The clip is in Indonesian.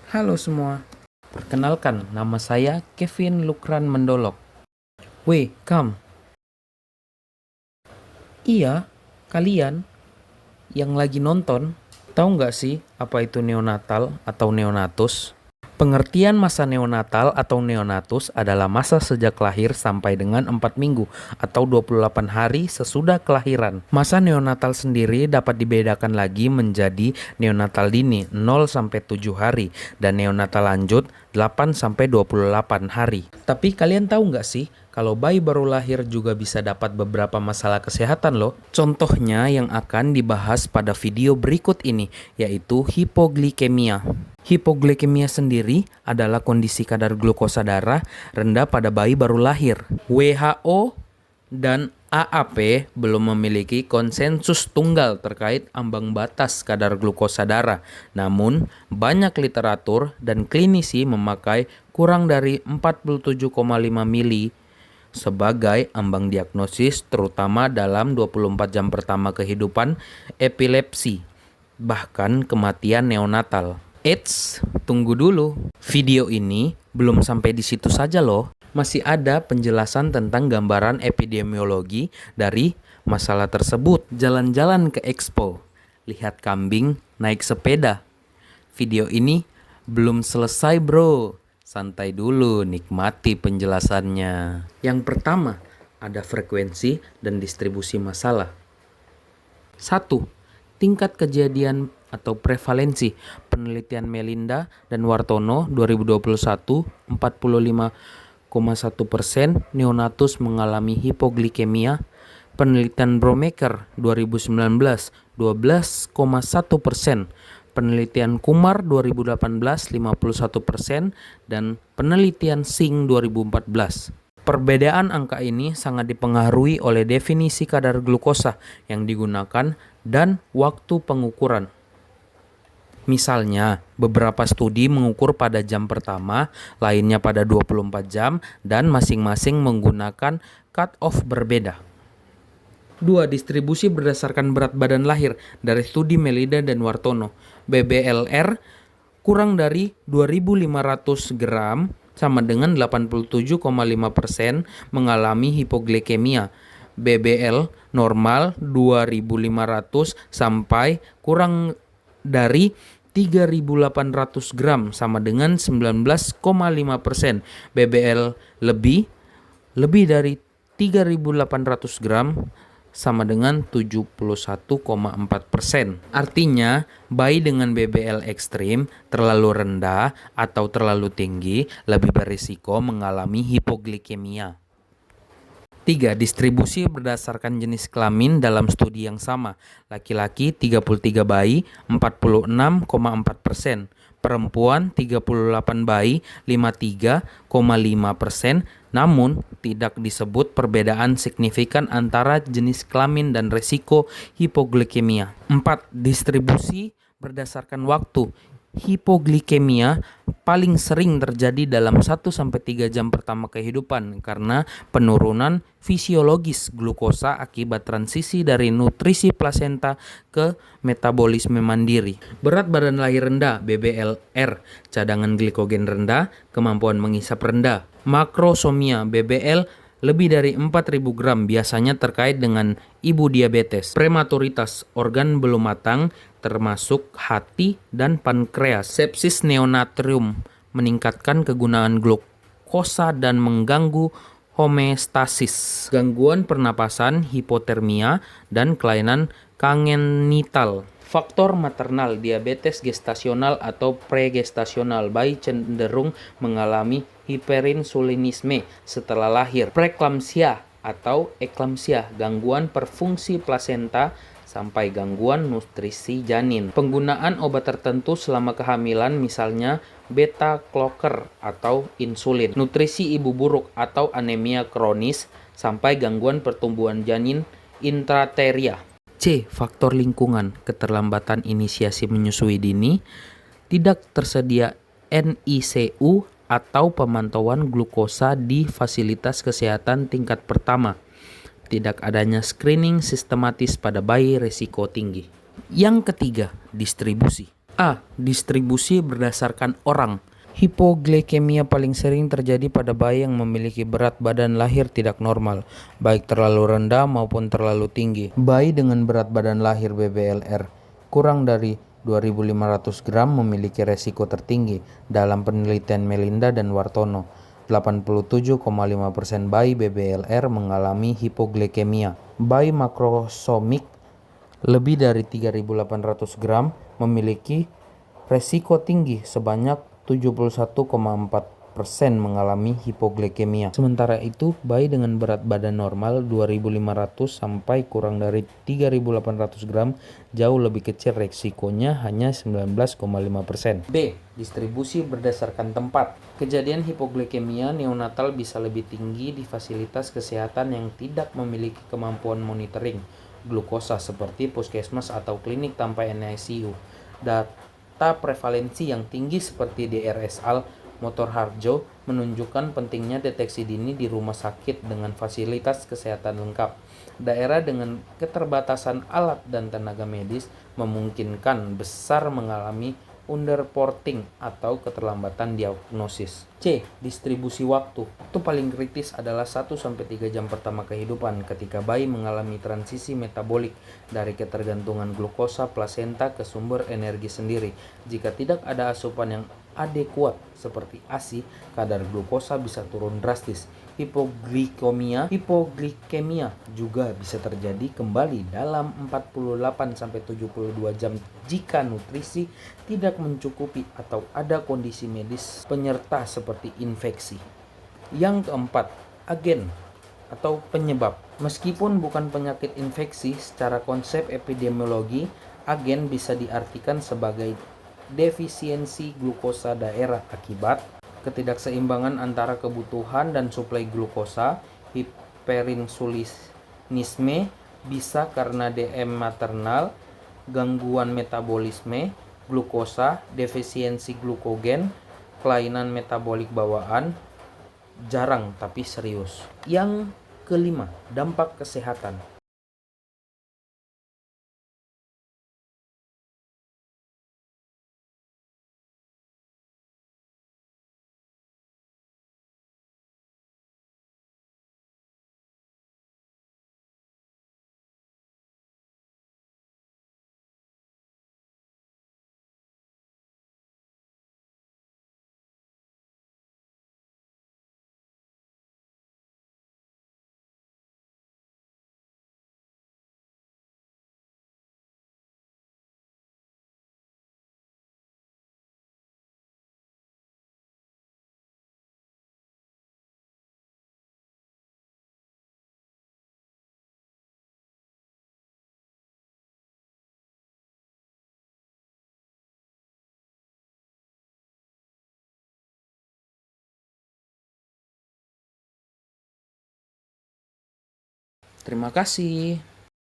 Halo semua, perkenalkan nama saya Kevin Lukran Mendolok. Weh, Kam. Iya, kalian yang lagi nonton, tahu nggak sih apa itu neonatal atau neonatus? Pengertian masa neonatal atau neonatus adalah masa sejak lahir sampai dengan 4 minggu atau 28 hari sesudah kelahiran. Masa neonatal sendiri dapat dibedakan lagi menjadi neonatal dini 0 sampai 7 hari dan neonatal lanjut 8 sampai 28 hari. Tapi kalian tahu nggak sih kalau bayi baru lahir juga bisa dapat beberapa masalah kesehatan loh. Contohnya yang akan dibahas pada video berikut ini yaitu hipoglikemia. Hipoglikemia sendiri adalah kondisi kadar glukosa darah rendah pada bayi baru lahir. WHO dan AAP belum memiliki konsensus tunggal terkait ambang batas kadar glukosa darah. Namun, banyak literatur dan klinisi memakai kurang dari 47,5 mili sebagai ambang diagnosis terutama dalam 24 jam pertama kehidupan epilepsi, bahkan kematian neonatal. Eits, tunggu dulu. Video ini belum sampai di situ saja loh. Masih ada penjelasan tentang gambaran epidemiologi dari masalah tersebut. Jalan-jalan ke expo, lihat kambing naik sepeda. Video ini belum selesai bro. Santai dulu, nikmati penjelasannya. Yang pertama, ada frekuensi dan distribusi masalah. 1. Tingkat kejadian atau prevalensi. Penelitian Melinda dan Wartono 2021, 45,1% neonatus mengalami hipoglikemia. Penelitian Bromaker 2019, 12,1%. Penelitian Kumar 2018, 51%. Dan penelitian Singh 2014. Perbedaan angka ini sangat dipengaruhi oleh definisi kadar glukosa yang digunakan dan waktu pengukuran. Misalnya, beberapa studi mengukur pada jam pertama, lainnya pada 24 jam, dan masing-masing menggunakan cut-off berbeda. 2. Distribusi berdasarkan berat badan lahir dari studi Melinda dan Wartono. BBLR kurang dari 2.500 gram sama dengan 87,5% mengalami hipoglikemia. BBL normal 2.500 sampai kurang dari 3.800 gram sama dengan 19,5%. BBL lebih dari 3.800 gram sama dengan 71,4%. Artinya, bayi dengan BBL ekstrim terlalu rendah atau terlalu tinggi lebih berisiko mengalami hipoglikemia. 3. Distribusi berdasarkan jenis kelamin dalam studi yang sama. Laki-laki 33 bayi, 46,4%. Perempuan 38 bayi, 53,5%. Namun, tidak disebut perbedaan signifikan antara jenis kelamin dan resiko hipoglikemia. 4. Distribusi berdasarkan waktu. Hipoglikemia paling sering terjadi dalam 1-3 jam pertama kehidupan karena penurunan fisiologis glukosa akibat transisi dari nutrisi plasenta ke metabolisme mandiri. Berat badan lahir rendah BBLR, cadangan glikogen rendah, kemampuan mengisap rendah. Makrosomia BBL lebih dari 4.000 gram biasanya terkait dengan ibu diabetes. Prematuritas, organ belum matang termasuk hati dan pankreas. Sepsis neonatrium, meningkatkan kegunaan glukosa dan mengganggu homeostasis. Gangguan pernapasan, hipotermia, dan kelainan kongenital. Faktor maternal, diabetes gestasional atau pregestasional. Bayi cenderung mengalami hiperinsulinisme setelah lahir. Preeklamsia atau eklamsia, gangguan perfungsi plasenta sampai gangguan nutrisi janin. Penggunaan obat tertentu selama kehamilan misalnya beta blocker atau insulin. Nutrisi ibu buruk atau anemia kronis sampai gangguan pertumbuhan janin intrateria. C. Faktor lingkungan, keterlambatan inisiasi menyusui dini, tidak tersedia NICU atau pemantauan glukosa di fasilitas kesehatan tingkat pertama, tidak adanya screening sistematis pada bayi risiko tinggi. Yang ketiga, distribusi. A. Distribusi berdasarkan orang. Hipoglikemia paling sering terjadi pada bayi yang memiliki berat badan lahir tidak normal, baik terlalu rendah maupun terlalu tinggi. Bayi dengan berat badan lahir BBLR kurang dari 2.500 gram memiliki resiko tertinggi dalam penelitian Melinda dan Wartono. 87,5% bayi BBLR mengalami hipoglikemia. Bayi makrosomik lebih dari 3.800 gram memiliki resiko tinggi sebanyak 71,4% mengalami hipoglikemia. Sementara itu, bayi dengan berat badan normal 2.500 sampai kurang dari 3.800 gram jauh lebih kecil, resikonya hanya 19,5%. B. Distribusi berdasarkan tempat. Kejadian hipoglikemia neonatal bisa lebih tinggi di fasilitas kesehatan yang tidak memiliki kemampuan monitoring glukosa seperti puskesmas atau klinik tanpa NICU. Data prevalensi yang tinggi seperti di RSAL Motor Harjo menunjukkan pentingnya deteksi dini di rumah sakit dengan fasilitas kesehatan lengkap. Daerah dengan keterbatasan alat dan tenaga medis memungkinkan besar mengalami underreporting atau keterlambatan diagnosis. C. Distribusi waktu. Waktu paling kritis adalah 1-3 jam pertama kehidupan ketika bayi mengalami transisi metabolik dari ketergantungan glukosa plasenta ke sumber energi sendiri. Jika tidak ada asupan yang adekuat seperti ASI, kadar glukosa bisa turun drastis. Hipoglikemia juga bisa terjadi kembali dalam 48-72 jam jika nutrisi tidak mencukupi atau ada kondisi medis penyerta seperti infeksi. Yang keempat, agen atau penyebab. Meskipun bukan penyakit infeksi, secara konsep epidemiologi, agen bisa diartikan sebagai defisiensi glukosa daerah akibat ketidakseimbangan antara kebutuhan dan suplai glukosa. Hiperinsulinisme bisa karena DM maternal, gangguan metabolisme glukosa, defisiensi glukogen, kelainan metabolik bawaan, jarang tapi serius. Yang kelima, dampak kesehatan. Terima kasih.